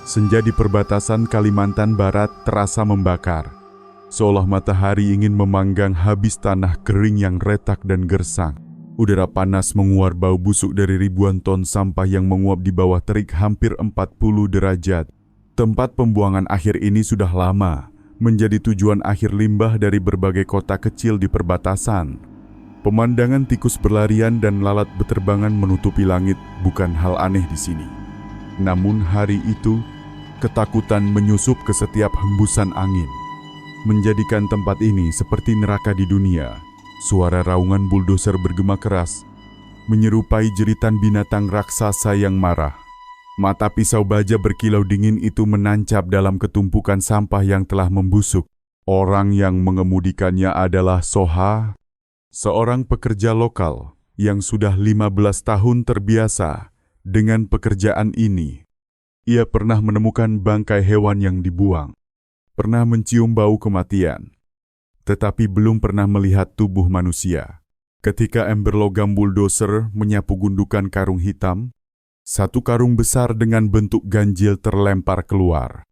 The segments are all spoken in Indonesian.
Senja di perbatasan Kalimantan Barat terasa membakar, seolah matahari ingin memanggang habis tanah kering yang retak dan gersang. Udara panas menguar bau busuk dari ribuan ton sampah yang menguap di bawah terik hampir 40 derajat. Tempat pembuangan akhir ini sudah lama menjadi tujuan akhir limbah dari berbagai kota kecil di perbatasan. Pemandangan tikus berlarian dan lalat beterbangan menutupi langit bukan hal aneh di sini. Namun hari itu, ketakutan menyusup ke setiap hembusan angin, menjadikan tempat ini seperti neraka di dunia. Suara raungan buldoser bergema keras, menyerupai jeritan binatang raksasa yang marah. Mata pisau baja berkilau dingin itu menancap dalam ketumpukan sampah yang telah membusuk. Orang yang mengemudikannya adalah Soha, seorang pekerja lokal yang sudah 15 tahun terbiasa dengan pekerjaan ini. Ia pernah menemukan bangkai hewan yang dibuang, pernah mencium bau kematian, tetapi belum pernah melihat tubuh manusia. Ketika ember logam buldoser menyapu gundukan karung hitam, satu karung besar dengan bentuk ganjil terlempar keluar,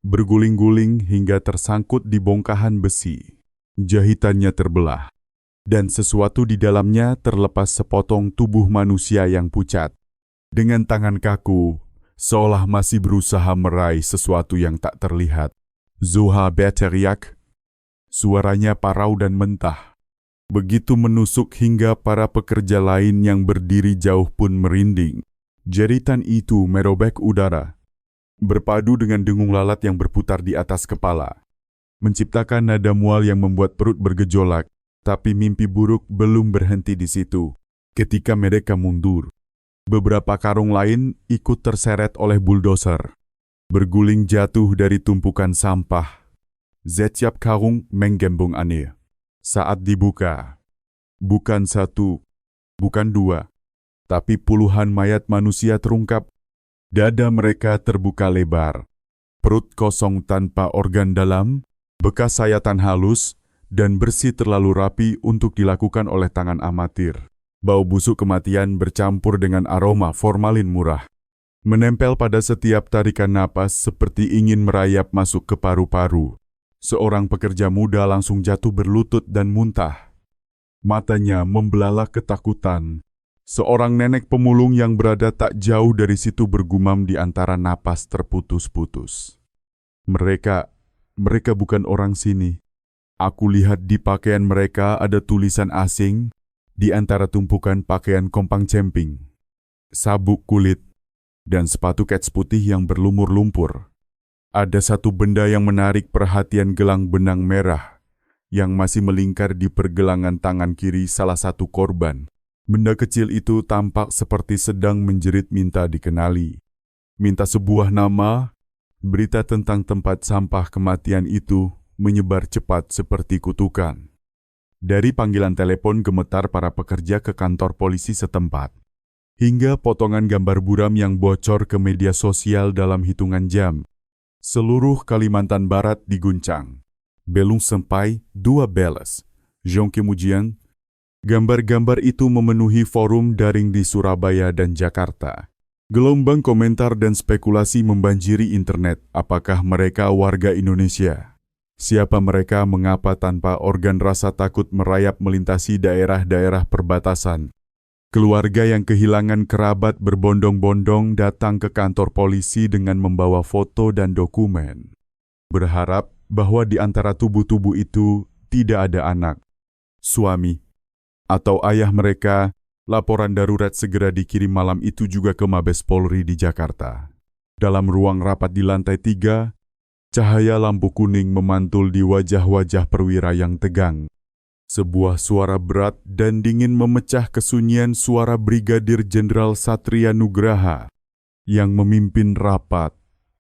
berguling-guling hingga tersangkut di bongkahan besi. Jahitannya terbelah, dan sesuatu di dalamnya terlepas sepotong tubuh manusia yang pucat. Dengan tangan kaku, seolah masih berusaha meraih sesuatu yang tak terlihat, Zoha berteriak. Suaranya parau dan mentah, begitu menusuk hingga para pekerja lain yang berdiri jauh pun merinding. Jeritan itu merobek udara, berpadu dengan dengung lalat yang berputar di atas kepala, menciptakan nada mual yang membuat perut bergejolak. Tapi mimpi buruk belum berhenti di situ. Ketika mereka mundur, beberapa karung lain ikut terseret oleh buldoser, berguling jatuh dari tumpukan sampah. Setiap karung menggembung aneh. Saat dibuka, bukan satu, bukan dua, tapi puluhan mayat manusia terungkap. Dada mereka terbuka lebar, perut kosong tanpa organ dalam, bekas sayatan halus dan bersih terlalu rapi untuk dilakukan oleh tangan amatir. Bau busuk kematian bercampur dengan aroma formalin murah, menempel pada setiap tarikan napas seperti ingin merayap masuk ke paru-paru. Seorang pekerja muda langsung jatuh berlutut dan muntah. Matanya membelalak ketakutan. Seorang nenek pemulung yang berada tak jauh dari situ bergumam di antara napas terputus-putus. Mereka bukan orang sini. Aku lihat di pakaian mereka ada tulisan asing di antara tumpukan pakaian kompang camping, sabuk kulit, dan sepatu kets putih yang berlumur lumpur. Ada satu benda yang menarik perhatian, gelang benang merah yang masih melingkar di pergelangan tangan kiri salah satu korban. Benda kecil itu tampak seperti sedang menjerit minta dikenali. Minta sebuah nama. Berita tentang tempat sampah kematian itu menyebar cepat seperti kutukan. Dari panggilan telepon gemetar para pekerja ke kantor polisi setempat, hingga potongan gambar buram yang bocor ke media sosial dalam hitungan jam, seluruh Kalimantan Barat diguncang. Belum sampai 2 belas jam kemudian, gambar-gambar itu memenuhi forum daring di Surabaya dan Jakarta. Gelombang komentar dan spekulasi membanjiri internet. Apakah mereka warga Indonesia? Siapa mereka, mengapa tanpa organ rasa takut merayap melintasi daerah-daerah perbatasan? Keluarga yang kehilangan kerabat berbondong-bondong datang ke kantor polisi dengan membawa foto dan dokumen, berharap bahwa di antara tubuh-tubuh itu tidak ada anak, suami, atau ayah mereka. Laporan darurat segera dikirim malam itu juga ke Mabes Polri di Jakarta. Dalam ruang rapat di lantai 3, cahaya lampu kuning memantul di wajah-wajah perwira yang tegang. Sebuah suara berat dan dingin memecah kesunyian. Suara Brigadir Jenderal Satria Nugraha yang memimpin rapat.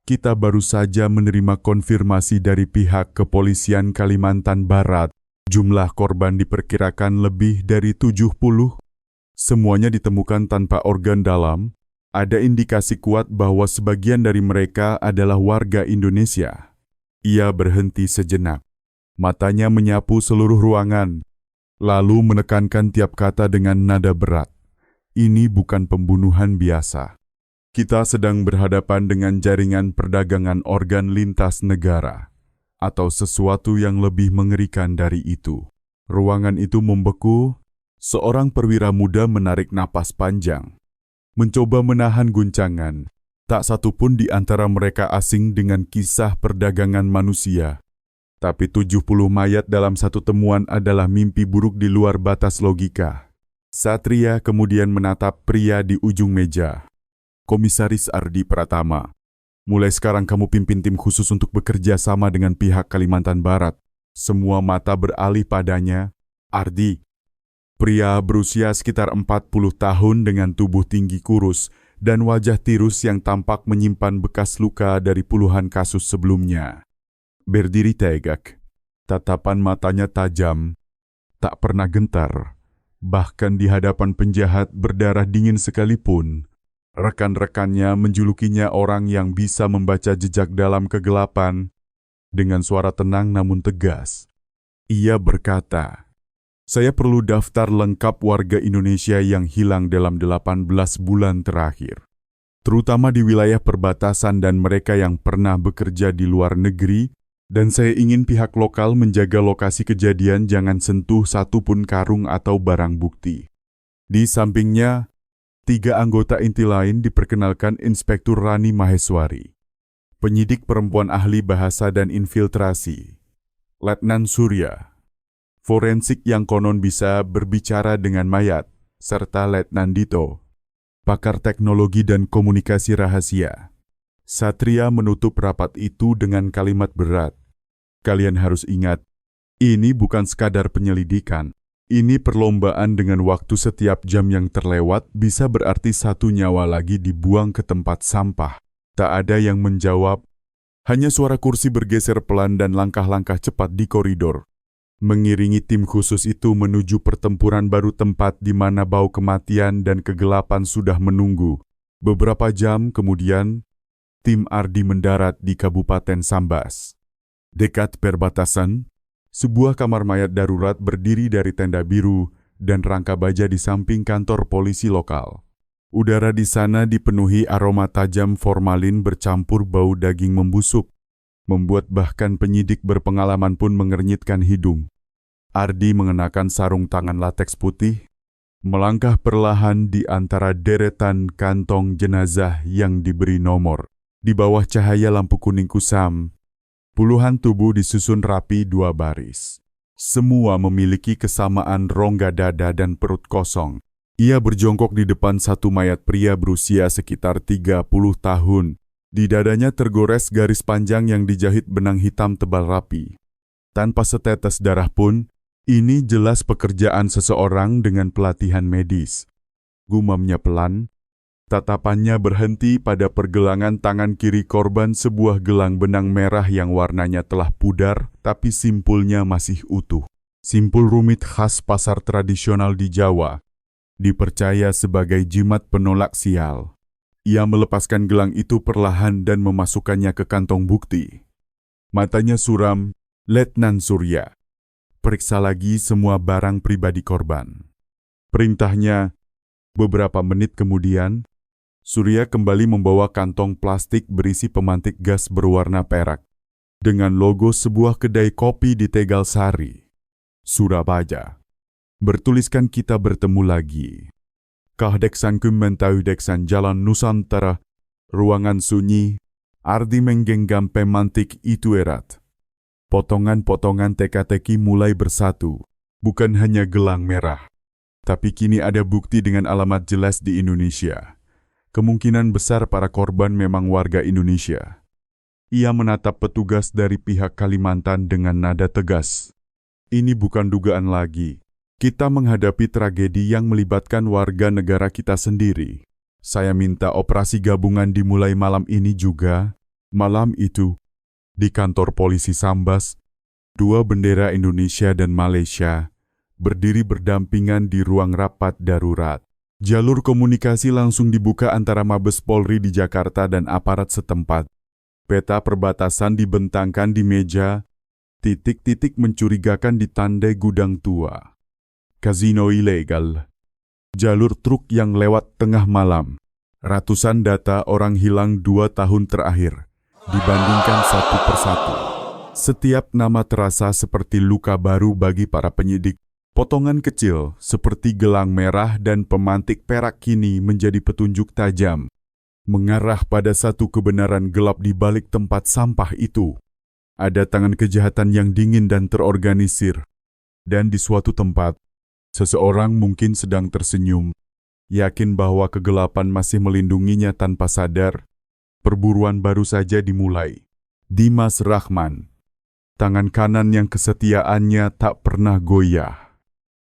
Kita baru saja menerima konfirmasi dari pihak kepolisian Kalimantan Barat. Jumlah korban diperkirakan lebih dari 70. Semuanya ditemukan tanpa organ dalam. Ada indikasi kuat bahwa sebagian dari mereka adalah warga Indonesia. Ia berhenti sejenak. Matanya menyapu seluruh ruangan, lalu menekankan tiap kata dengan nada berat. Ini bukan pembunuhan biasa. Kita sedang berhadapan dengan jaringan perdagangan organ lintas negara, atau sesuatu yang lebih mengerikan dari itu. Ruangan itu membeku, seorang perwira muda menarik napas panjang. Mencoba menahan guncangan, tak satu pun di antara mereka asing dengan kisah perdagangan manusia. Tapi 70 mayat dalam satu temuan adalah mimpi buruk di luar batas logika. Satria kemudian menatap pria di ujung meja. Komisaris Ardi Pratama, mulai sekarang kamu pimpin tim khusus untuk bekerja sama dengan pihak Kalimantan Barat. Semua mata beralih padanya. Ardi, pria berusia sekitar 40 tahun dengan tubuh tinggi kurus dan wajah tirus yang tampak menyimpan bekas luka dari puluhan kasus sebelumnya. Berdiri tegak, tatapan matanya tajam, tak pernah gentar. Bahkan di hadapan penjahat berdarah dingin sekalipun, rekan-rekannya menjulukinya orang yang bisa membaca jejak dalam kegelapan. Dengan suara tenang namun tegas, ia berkata, "Saya perlu daftar lengkap warga Indonesia yang hilang dalam 18 bulan terakhir, terutama di wilayah perbatasan dan mereka yang pernah bekerja di luar negeri, dan saya ingin pihak lokal menjaga lokasi kejadian jangan sentuh satupun karung atau barang bukti." Di sampingnya, 3 anggota inti lain diperkenalkan Inspektur Rani Maheswari, penyidik perempuan ahli bahasa dan infiltrasi, Letnan Surya, forensik yang konon bisa berbicara dengan mayat, serta Letnan Dito, pakar teknologi dan komunikasi rahasia. Satria menutup rapat itu dengan kalimat berat. "Kalian harus ingat, ini bukan sekadar penyelidikan. Ini perlombaan dengan waktu. Setiap jam yang terlewat bisa berarti 1 nyawa lagi dibuang ke tempat sampah." Tak ada yang menjawab, hanya suara kursi bergeser pelan dan langkah-langkah cepat di koridor. Mengiringi tim khusus itu menuju pertempuran baru, tempat di mana bau kematian dan kegelapan sudah menunggu. Beberapa jam kemudian, tim Ardi mendarat di Kabupaten Sambas. Dekat perbatasan, sebuah kamar mayat darurat berdiri dari tenda biru dan rangka baja di samping kantor polisi lokal. Udara di sana dipenuhi aroma tajam formalin bercampur bau daging membusuk, membuat bahkan penyidik berpengalaman pun mengernyitkan hidung. Ardi mengenakan sarung tangan lateks putih, melangkah perlahan di antara deretan kantong jenazah yang diberi nomor. Di bawah cahaya lampu kuning kusam, puluhan tubuh disusun rapi 2 baris. Semua memiliki kesamaan rongga dada dan perut kosong. Ia berjongkok di depan satu mayat pria berusia sekitar 30 tahun. Di dadanya tergores garis panjang yang dijahit benang hitam tebal rapi. Tanpa setetes darah pun, ini jelas pekerjaan seseorang dengan pelatihan medis. Gumamnya pelan, tatapannya berhenti pada pergelangan tangan kiri korban, sebuah gelang benang merah yang warnanya telah pudar, tapi simpulnya masih utuh. Simpul rumit khas pasar tradisional di Jawa, dipercaya sebagai jimat penolak sial. Ia melepaskan gelang itu perlahan dan memasukkannya ke kantong bukti. Matanya suram, "Letnan Surya, periksa lagi semua barang pribadi korban." Perintahnya. Beberapa menit kemudian, Surya kembali membawa kantong plastik berisi pemantik gas berwarna perak, dengan logo sebuah kedai kopi di Tegal Sari, Surabaya. Bertuliskan, "Kita bertemu lagi. Kahdeksan Kementauhdeksan Jalan Nusantara, ruangan sunyi, Ardi menggenggam pemantik itu erat." Potongan-potongan teka-teki mulai bersatu, bukan hanya gelang merah, tapi kini ada bukti dengan alamat jelas di Indonesia. Kemungkinan besar para korban memang warga Indonesia. Ia menatap petugas dari pihak Kalimantan dengan nada tegas. "Ini bukan dugaan lagi. Kita menghadapi tragedi yang melibatkan warga negara kita sendiri. Saya minta operasi gabungan dimulai malam ini juga." Malam itu, di kantor polisi Sambas, 2 bendera Indonesia dan Malaysia berdiri berdampingan di ruang rapat darurat. Jalur komunikasi langsung dibuka antara Mabes Polri di Jakarta dan aparat setempat. Peta perbatasan dibentangkan di meja, titik-titik mencurigakan ditandai gudang tua, kasino ilegal, jalur truk yang lewat tengah malam, Ratusan data orang hilang 2 tahun terakhir, dibandingkan satu persatu. Setiap nama terasa seperti luka baru bagi para penyidik. Potongan kecil seperti gelang merah dan pemantik perak kini menjadi petunjuk tajam, mengarah pada satu kebenaran gelap di balik tempat sampah itu. Ada tangan kejahatan yang dingin dan terorganisir. Dan di suatu tempat, seseorang mungkin sedang tersenyum, yakin bahwa kegelapan masih melindunginya tanpa sadar. Perburuan baru saja dimulai. Dimas Rahman, tangan kanan yang kesetiaannya tak pernah goyah,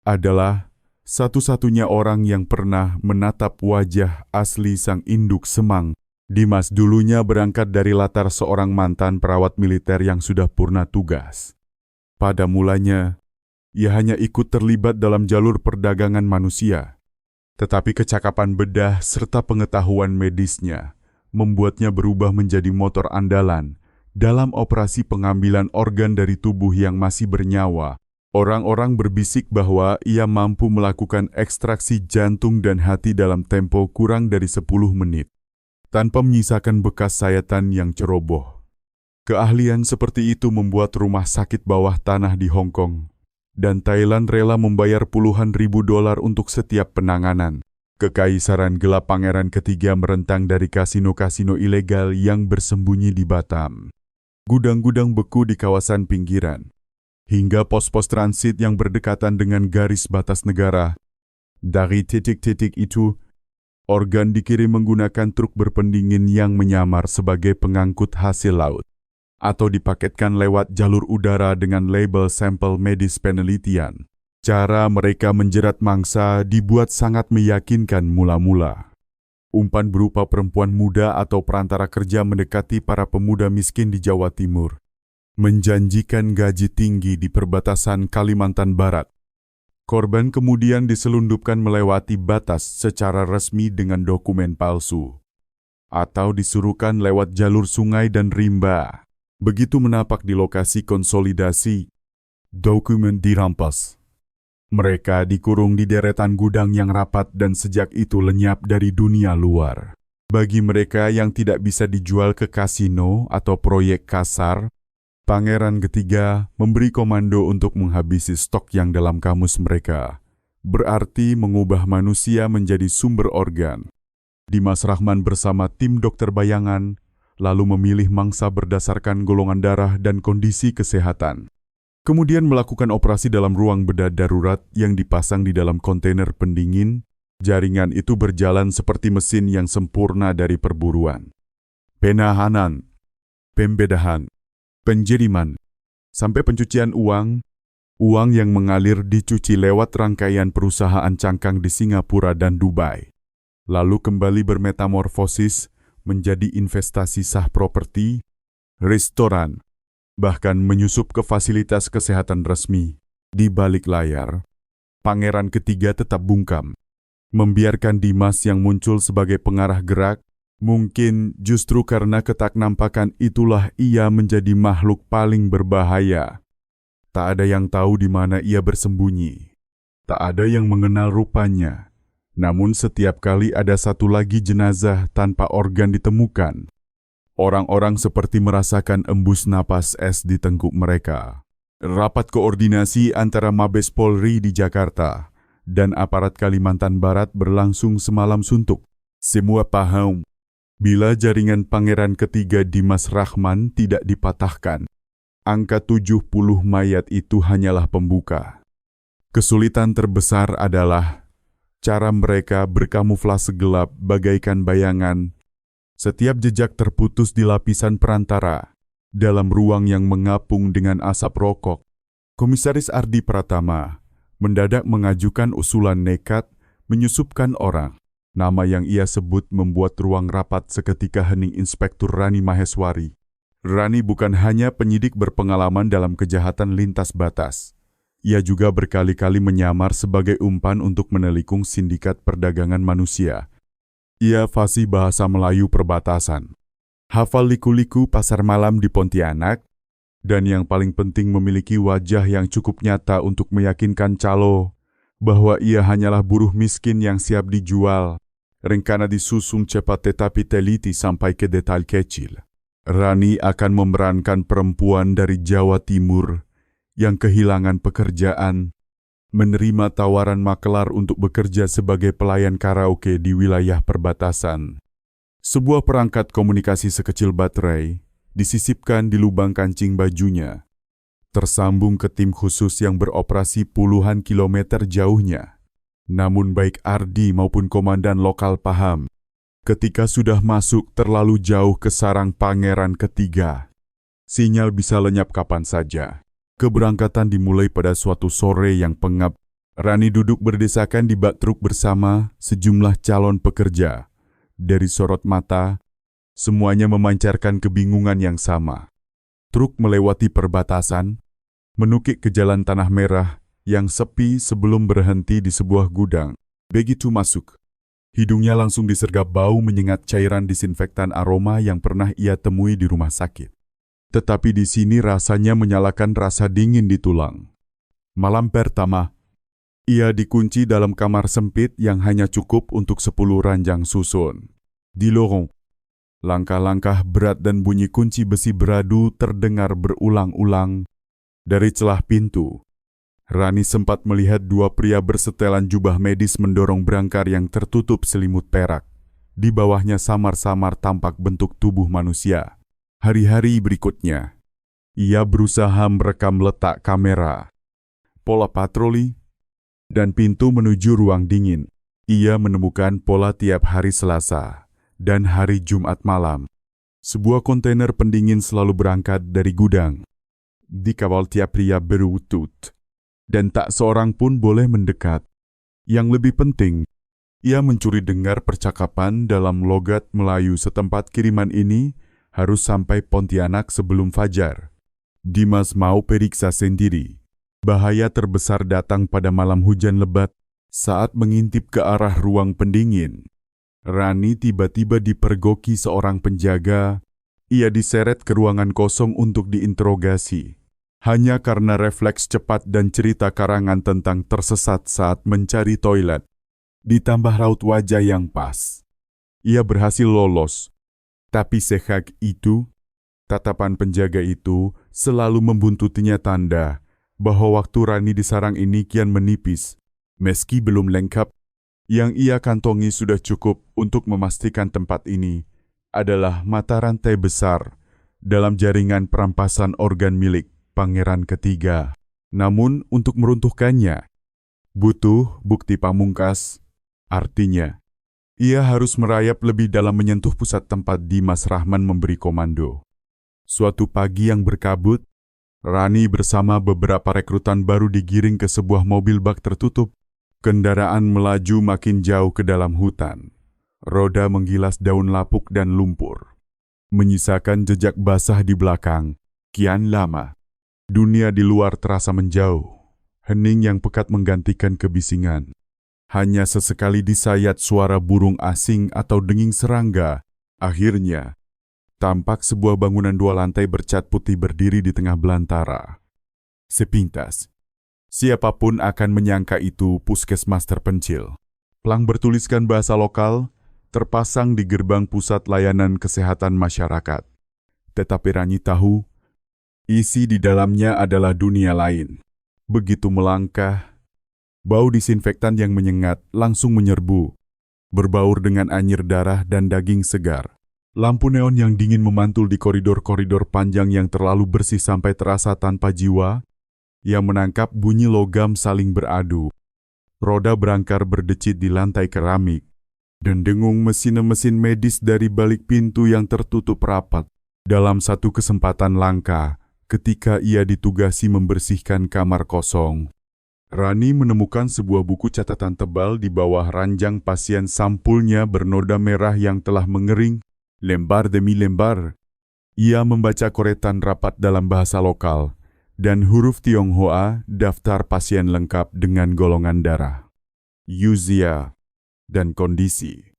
adalah satu-satunya orang yang pernah menatap wajah asli sang induk Semang. Dimas dulunya berangkat dari latar seorang mantan perawat militer yang sudah purna tugas. Pada mulanya, ia hanya ikut terlibat dalam jalur perdagangan manusia. Tetapi kecakapan bedah serta pengetahuan medisnya membuatnya berubah menjadi motor andalan dalam operasi pengambilan organ dari tubuh yang masih bernyawa. Orang-orang berbisik bahwa ia mampu melakukan ekstraksi jantung dan hati dalam tempo kurang dari 10 menit, tanpa menyisakan bekas sayatan yang ceroboh. Keahlian seperti itu membuat rumah sakit bawah tanah di Hong Kong dan Thailand rela membayar puluhan ribu dolar untuk setiap penanganan. Kekaisaran gelap Pangeran Ketiga merentang dari kasino-kasino ilegal yang bersembunyi di Batam, gudang-gudang beku di kawasan pinggiran, hingga pos-pos transit yang berdekatan dengan garis batas negara. Dari titik-titik itu, organ dikirim menggunakan truk berpendingin yang menyamar sebagai pengangkut hasil laut, atau dipaketkan lewat jalur udara dengan label sampel medis penelitian. Cara mereka menjerat mangsa dibuat sangat meyakinkan mula-mula. Umpan berupa perempuan muda atau perantara kerja mendekati para pemuda miskin di Jawa Timur, menjanjikan gaji tinggi di perbatasan Kalimantan Barat. Korban kemudian diselundupkan melewati batas secara resmi dengan dokumen palsu, atau disuruhkan lewat jalur sungai dan rimba. Begitu menapak di lokasi konsolidasi, dokumen dirampas. Mereka dikurung di deretan gudang yang rapat dan sejak itu lenyap dari dunia luar. Bagi mereka yang tidak bisa dijual ke kasino atau proyek kasar, Pangeran Ketiga memberi komando untuk menghabisi stok yang dalam kamus mereka. Berarti mengubah manusia menjadi sumber organ. Dimas Rahman bersama tim dokter bayangan lalu memilih mangsa berdasarkan golongan darah dan kondisi kesehatan. Kemudian melakukan operasi dalam ruang bedah darurat yang dipasang di dalam kontainer pendingin. Jaringan itu berjalan seperti mesin yang sempurna dari perburuan. Penahanan, pembedahan, penjeriman, sampai pencucian uang yang mengalir dicuci lewat rangkaian perusahaan cangkang di Singapura dan Dubai. Lalu kembali bermetamorfosis menjadi investasi sah properti, restoran, bahkan menyusup ke fasilitas kesehatan resmi. Di balik layar, Pangeran Ketiga tetap bungkam, membiarkan Dimas yang muncul sebagai pengarah gerak. Mungkin justru karena ketaknampakan itulah ia menjadi makhluk paling berbahaya. Tak ada yang tahu di mana ia bersembunyi. Tak ada yang mengenal rupanya. Namun setiap kali ada satu lagi jenazah tanpa organ ditemukan, orang-orang seperti merasakan embus napas es di tengkuk mereka. Rapat koordinasi antara Mabes Polri di Jakarta dan aparat Kalimantan Barat berlangsung semalam suntuk. Semua paham, bila jaringan Pangeran Ketiga Dimas Rahman tidak dipatahkan, angka 70 mayat itu hanyalah pembuka. Kesulitan terbesar adalah cara mereka berkamuflase gelap bagaikan bayangan. Setiap jejak terputus di lapisan perantara, dalam ruang yang mengapung dengan asap rokok. Komisaris Ardi Pratama mendadak mengajukan usulan nekat menyusupkan orang. Nama yang ia sebut membuat ruang rapat seketika hening Inspektur Rani Maheswari. Rani bukan hanya penyidik berpengalaman dalam kejahatan lintas batas. Ia juga berkali-kali menyamar sebagai umpan untuk menelikung sindikat perdagangan manusia. Ia fasih bahasa Melayu perbatasan, hafal liku-liku pasar malam di Pontianak, dan yang paling penting memiliki wajah yang cukup nyata untuk meyakinkan calo bahwa ia hanyalah buruh miskin yang siap dijual. Rencana disusun cepat tetapi teliti sampai ke detail kecil. Rani akan memerankan perempuan dari Jawa Timur yang kehilangan pekerjaan, menerima tawaran makelar untuk bekerja sebagai pelayan karaoke di wilayah perbatasan. Sebuah perangkat komunikasi sekecil baterai disisipkan di lubang kancing bajunya, tersambung ke tim khusus yang beroperasi puluhan kilometer jauhnya. Namun baik Ardi maupun komandan lokal paham, ketika sudah masuk terlalu jauh ke sarang pangeran ketiga, sinyal bisa lenyap kapan saja. Keberangkatan dimulai pada suatu sore yang pengap. Rani duduk berdesakan di bak truk bersama sejumlah calon pekerja. Dari sorot mata, semuanya memancarkan kebingungan yang sama. Truk melewati perbatasan, menukik ke jalan tanah merah yang sepi sebelum berhenti di sebuah gudang. Begitu masuk, hidungnya langsung disergap bau menyengat cairan disinfektan aroma yang pernah ia temui di rumah sakit. Tetapi di sini rasanya menyalakan rasa dingin di tulang. Malam pertama, ia dikunci dalam kamar sempit yang hanya cukup untuk 10 ranjang susun. Di lorong, langkah-langkah berat dan bunyi kunci besi beradu terdengar berulang-ulang. Dari celah pintu, Rani sempat melihat 2 pria bersetelan jubah medis mendorong berangkar yang tertutup selimut perak. Di bawahnya samar-samar tampak bentuk tubuh manusia. Hari-hari berikutnya, ia berusaha merekam letak kamera, pola patroli, dan pintu menuju ruang dingin. Ia menemukan pola tiap hari Selasa dan hari Jumat malam. Sebuah kontainer pendingin selalu berangkat dari gudang. Dikawal tiap pria berutut, dan tak seorang pun boleh mendekat. Yang lebih penting, ia mencuri dengar percakapan dalam logat Melayu setempat kiriman ini harus sampai Pontianak sebelum fajar. Dimas mau periksa sendiri. Bahaya terbesar datang pada malam hujan lebat saat mengintip ke arah ruang pendingin. Rani tiba-tiba dipergoki seorang penjaga. Ia diseret ke ruangan kosong untuk diinterogasi. Hanya karena refleks cepat dan cerita karangan tentang tersesat saat mencari toilet. Ditambah raut wajah yang pas, ia berhasil lolos. Tapi sehak itu, tatapan penjaga itu selalu membuntutinya tanda bahwa waktu Rani di sarang ini kian menipis. Meski belum lengkap, yang ia kantongi sudah cukup untuk memastikan tempat ini adalah mata rantai besar dalam jaringan perampasan organ milik Pangeran ketiga. Namun untuk meruntuhkannya, butuh bukti pamungkas. Artinya, ia harus merayap lebih dalam menyentuh pusat tempat Dimas Rahman memberi komando. Suatu pagi yang berkabut, Rani bersama beberapa rekrutan baru digiring ke sebuah mobil bak tertutup. Kendaraan melaju makin jauh ke dalam hutan. Roda menggilas daun lapuk dan lumpur, menyisakan jejak basah di belakang. Kian lama, dunia di luar terasa menjauh. Hening yang pekat menggantikan kebisingan. Hanya sesekali disayat suara burung asing atau denging serangga. Akhirnya, tampak sebuah bangunan 2 lantai bercat putih berdiri di tengah belantara. Sepintas, siapapun akan menyangka itu puskesmas terpencil. Plang bertuliskan bahasa lokal terpasang di gerbang pusat layanan kesehatan masyarakat. Tetapi Rani tahu, isi di dalamnya adalah dunia lain. Begitu melangkah, bau disinfektan yang menyengat langsung menyerbu, berbaur dengan anyir darah dan daging segar. Lampu neon yang dingin memantul di koridor-koridor panjang yang terlalu bersih sampai terasa tanpa jiwa, yang menangkap bunyi logam saling beradu. Roda berangkar berdecit di lantai keramik, dan dengung mesin-mesin medis dari balik pintu yang tertutup rapat. Dalam satu kesempatan langka, ketika ia ditugasi membersihkan kamar kosong, Rani menemukan sebuah buku catatan tebal di bawah ranjang pasien. Sampulnya bernoda merah yang telah mengering, lembar demi lembar. Ia membaca koretan rapat dalam bahasa lokal, dan huruf Tionghoa daftar pasien lengkap dengan golongan darah, usia, dan kondisi.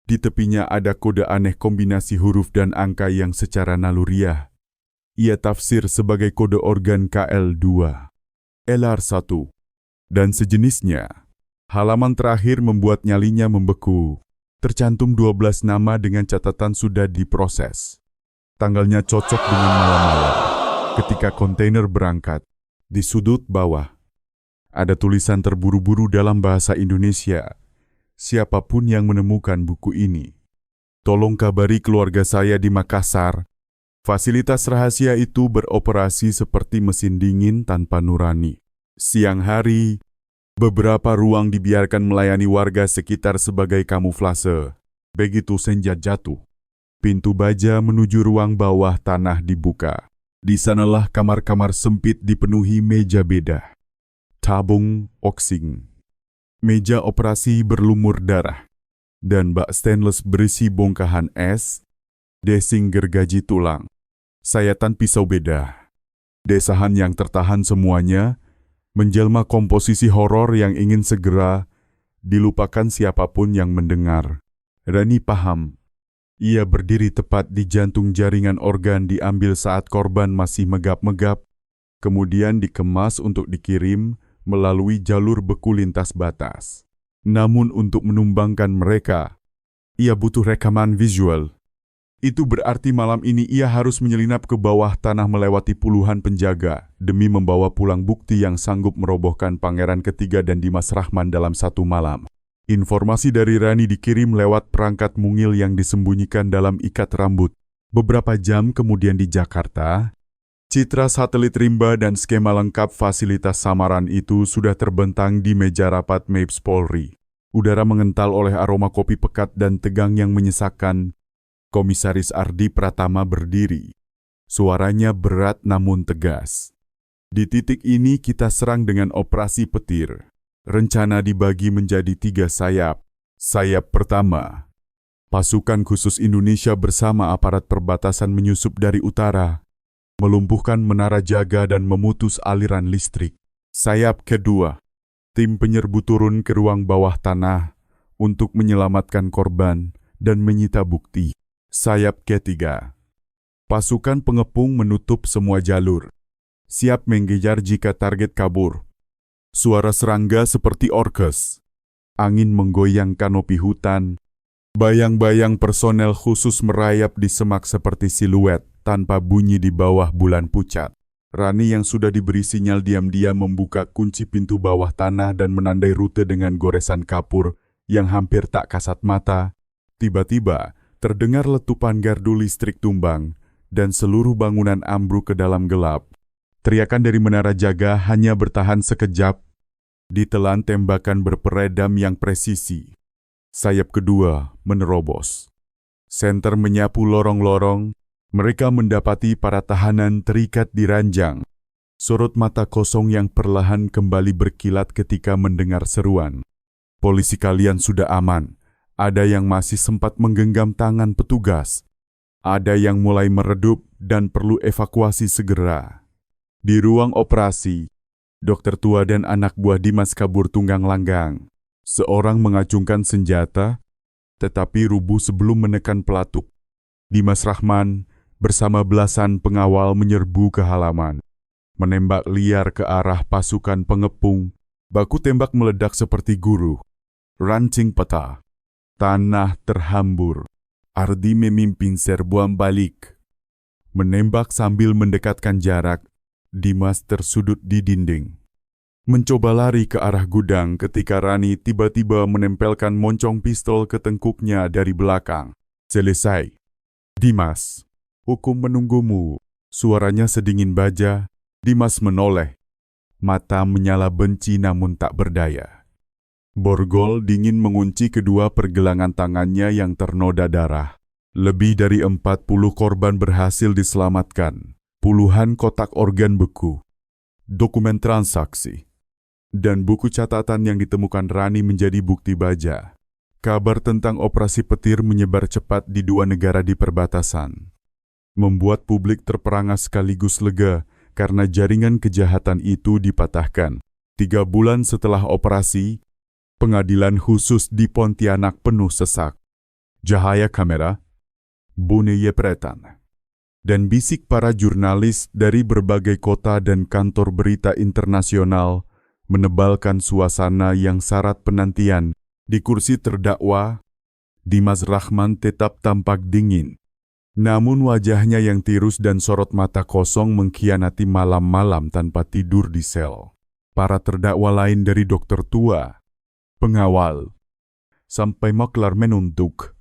Di tepinya ada kode aneh kombinasi huruf dan angka yang secara naluriah ia tafsir sebagai kode organ KL2, LR1, dan sejenisnya. Halaman terakhir membuat nyalinya membeku. Tercantum 12 nama dengan catatan sudah diproses. Tanggalnya cocok dengan malam-malam. Ketika kontainer berangkat, di sudut bawah, ada tulisan terburu-buru dalam bahasa Indonesia. Siapapun yang menemukan buku ini, tolong kabari keluarga saya di Makassar. Fasilitas rahasia itu beroperasi seperti mesin dingin tanpa nurani. Siang hari, beberapa ruang dibiarkan melayani warga sekitar sebagai kamuflase. Begitu senja jatuh, pintu baja menuju ruang bawah tanah dibuka. Di sanalah kamar-kamar sempit dipenuhi meja beda, tabung oksing, meja operasi berlumur darah, dan bak stainless berisi bongkahan es, desing gergaji tulang, sayatan pisau beda. Desahan yang tertahan semuanya menjelma komposisi horor yang ingin segera dilupakan siapapun yang mendengar. Rani paham. Ia berdiri tepat di jantung jaringan organ diambil saat korban masih megap-megap, kemudian dikemas untuk dikirim melalui jalur beku lintas batas. Namun untuk menumbangkan mereka, ia butuh rekaman visual. Itu berarti malam ini ia harus menyelinap ke bawah tanah melewati puluhan penjaga demi membawa pulang bukti yang sanggup merobohkan Pangeran Ketiga dan Dimas Rahman dalam satu malam. Informasi dari Rani dikirim lewat perangkat mungil yang disembunyikan dalam ikat rambut. Beberapa jam kemudian di Jakarta, citra satelit rimba dan skema lengkap fasilitas samaran itu sudah terbentang di meja rapat Mabes Polri. Udara mengental oleh aroma kopi pekat dan tegang yang menyesakkan. Komisaris Ardi Pratama berdiri. Suaranya berat namun tegas. Di titik ini kita serang dengan operasi petir. Rencana dibagi menjadi 3 sayap. Sayap pertama, pasukan khusus Indonesia bersama aparat perbatasan menyusup dari utara, melumpuhkan menara jaga dan memutus aliran listrik. Sayap kedua, tim penyerbu turun ke ruang bawah tanah untuk menyelamatkan korban dan menyita bukti. Sayap ketiga, pasukan pengepung menutup semua jalur, siap mengejar jika target kabur. Suara serangga seperti orkes, angin menggoyang kanopi hutan, bayang-bayang personel khusus merayap di semak seperti siluet tanpa bunyi di bawah bulan pucat. Rani yang sudah diberi sinyal diam-diam membuka kunci pintu bawah tanah dan menandai rute dengan goresan kapur yang hampir tak kasat mata. Tiba-tiba, terdengar letupan gardu listrik tumbang, dan seluruh bangunan ambruk ke dalam gelap. Teriakan dari menara jaga hanya bertahan sekejap, ditelan tembakan berperedam yang presisi. Sayap kedua menerobos. Senter menyapu lorong-lorong, mereka mendapati para tahanan terikat di ranjang. Sorot mata kosong yang perlahan kembali berkilat ketika mendengar seruan. Polisi kalian sudah aman. Ada yang masih sempat menggenggam tangan petugas. Ada yang mulai meredup dan perlu evakuasi segera. Di ruang operasi, dokter tua dan anak buah Dimas kabur tunggang langgang. Seorang mengacungkan senjata, tetapi rubuh sebelum menekan pelatuk. Dimas Rahman bersama belasan pengawal menyerbu ke halaman. Menembak liar ke arah pasukan pengepung. Baku tembak meledak seperti guru. Rancing peta. Tanah terhambur. Ardi memimpin serbuan balik. Menembak sambil mendekatkan jarak, Dimas tersudut di dinding. Mencoba lari ke arah gudang ketika Rani tiba-tiba menempelkan moncong pistol ke tengkuknya dari belakang. Selesai. Dimas, hukum menunggumu. Suaranya sedingin baja. Dimas menoleh. Mata menyala benci namun tak berdaya. Borgol dingin mengunci kedua pergelangan tangannya yang ternoda darah. Lebih dari 40 korban berhasil diselamatkan. Puluhan kotak organ beku, dokumen transaksi, dan buku catatan yang ditemukan Rani menjadi bukti baja. Kabar tentang operasi petir menyebar cepat di 2 negara di perbatasan. Membuat publik terperangah sekaligus lega karena jaringan kejahatan itu dipatahkan. 3 bulan setelah operasi, pengadilan khusus di Pontianak penuh sesak. Cahaya kamera, bunyi yepretan, dan bisik para jurnalis dari berbagai kota dan kantor berita internasional menebalkan suasana yang syarat penantian. Di kursi terdakwa, Dimas Rahman tetap tampak dingin. Namun wajahnya yang tirus dan sorot mata kosong mengkhianati malam-malam tanpa tidur di sel. Para terdakwa lain dari dokter tua, pengawal, sampai maklar menuntut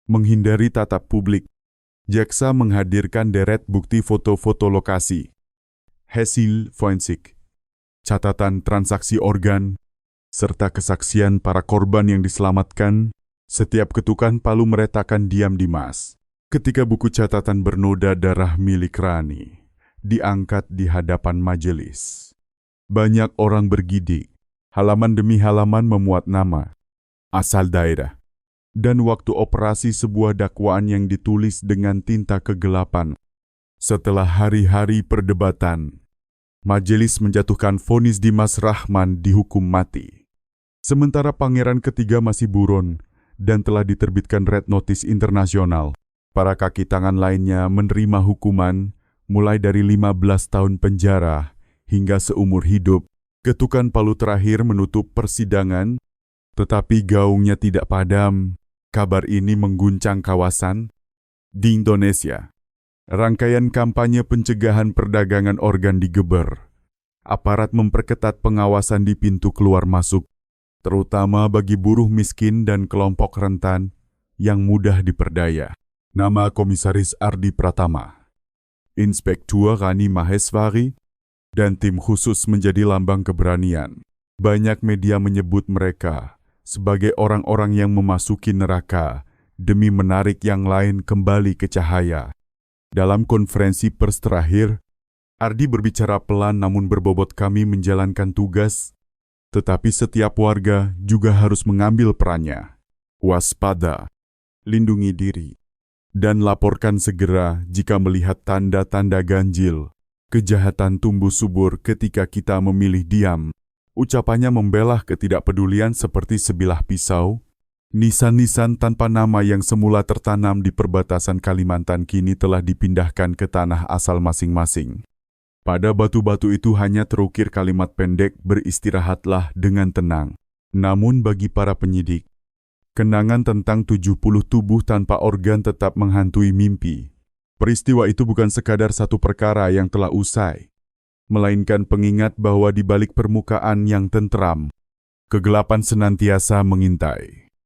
menghindari tatap publik. Jaksa menghadirkan deret bukti foto-foto lokasi, hasil forensik, catatan transaksi organ, serta kesaksian para korban yang diselamatkan. Setiap ketukan palu meretakan diam Dimas. Ketika buku catatan bernoda darah milik Rani diangkat di hadapan majelis, banyak orang bergidik. Halaman demi halaman memuat nama, asal daerah, dan waktu operasi sebuah dakwaan yang ditulis dengan tinta kegelapan. Setelah hari-hari perdebatan, majelis menjatuhkan vonis Dimas Rahman dihukum mati. Sementara pangeran ketiga masih buron dan telah diterbitkan red notice internasional. Para kaki tangan lainnya menerima hukuman mulai dari 15 tahun penjara hingga seumur hidup. Ketukan palu terakhir menutup persidangan, tetapi gaungnya tidak padam. Kabar ini mengguncang kawasan. Di Indonesia, rangkaian kampanye pencegahan perdagangan organ digeber. Aparat memperketat pengawasan di pintu keluar masuk, terutama bagi buruh miskin dan kelompok rentan yang mudah diperdaya. Nama Komisaris Ardi Pratama, Inspektur Rani Maheswari, dan tim khusus menjadi lambang keberanian. Banyak media menyebut mereka sebagai orang-orang yang memasuki neraka demi menarik yang lain kembali ke cahaya. Dalam konferensi pers terakhir, Ardi berbicara pelan namun berbobot, kami menjalankan tugas, tetapi setiap warga juga harus mengambil perannya. Waspada, lindungi diri, dan laporkan segera jika melihat tanda-tanda ganjil. Kejahatan tumbuh subur ketika kita memilih diam. Ucapannya membelah ketidakpedulian seperti sebilah pisau. Nisan-nisan tanpa nama yang semula tertanam di perbatasan Kalimantan kini telah dipindahkan ke tanah asal masing-masing. Pada batu-batu itu hanya terukir kalimat pendek, beristirahatlah dengan tenang. Namun bagi para penyidik, kenangan tentang 70 tubuh tanpa organ tetap menghantui mimpi. Peristiwa itu bukan sekadar satu perkara yang telah usai, melainkan pengingat bahwa di balik permukaan yang tentram, kegelapan senantiasa mengintai.